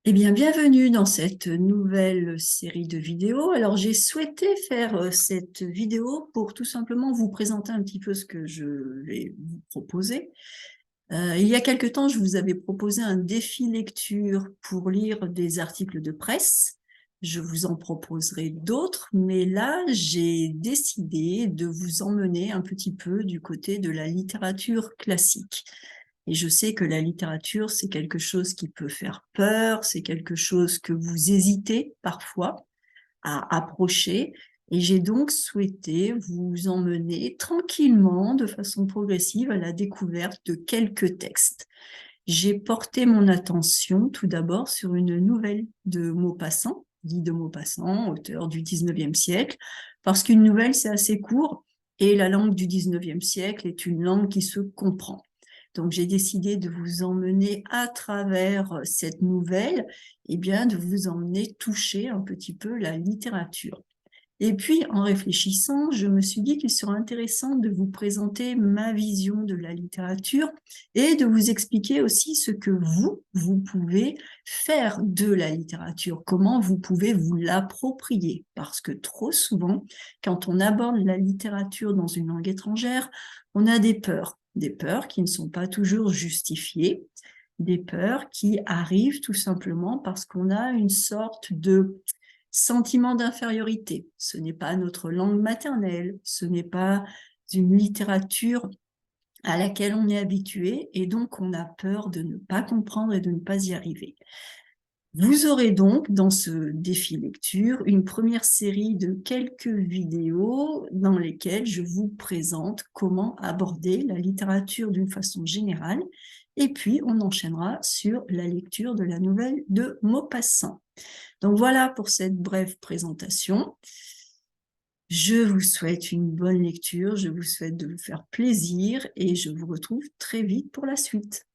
Eh bien, bienvenue dans cette nouvelle série de vidéos. Alors, j'ai souhaité faire cette vidéo pour tout simplement vous présenter un petit peu ce que je vais vous proposer. Il y a quelque temps, je vous avais proposé un défi lecture pour lire des articles de presse. Je vous en proposerai d'autres, mais là, j'ai décidé de vous emmener un petit peu du côté de la littérature classique. Et je sais que la littérature, c'est quelque chose qui peut faire peur, c'est quelque chose que vous hésitez parfois à approcher. Et j'ai donc souhaité vous emmener tranquillement, de façon progressive, à la découverte de quelques textes. J'ai porté mon attention tout d'abord sur une nouvelle de Maupassant, Guy de Maupassant, auteur du 19e siècle, parce qu'une nouvelle, c'est assez court, et la langue du 19e siècle est une langue qui se comprend. Donc, j'ai décidé de vous emmener à travers cette nouvelle, et bien de vous emmener toucher un petit peu la littérature. Et puis, en réfléchissant, je me suis dit qu'il serait intéressant de vous présenter ma vision de la littérature et de vous expliquer aussi ce que vous pouvez faire de la littérature, comment vous pouvez vous l'approprier. Parce que trop souvent, quand on aborde la littérature dans une langue étrangère, on a des peurs qui ne sont pas toujours justifiées, des peurs qui arrivent tout simplement parce qu'on a une sorte de sentiment d'infériorité. Ce n'est pas notre langue maternelle, ce n'est pas une littérature à laquelle on est habitué et donc on a peur de ne pas comprendre et de ne pas y arriver. Vous aurez donc dans ce défi lecture une première série de quelques vidéos dans lesquelles je vous présente comment aborder la littérature d'une façon générale et puis on enchaînera sur la lecture de la nouvelle de Maupassant. Donc voilà pour cette brève présentation. Je vous souhaite une bonne lecture, je vous souhaite de vous faire plaisir et je vous retrouve très vite pour la suite.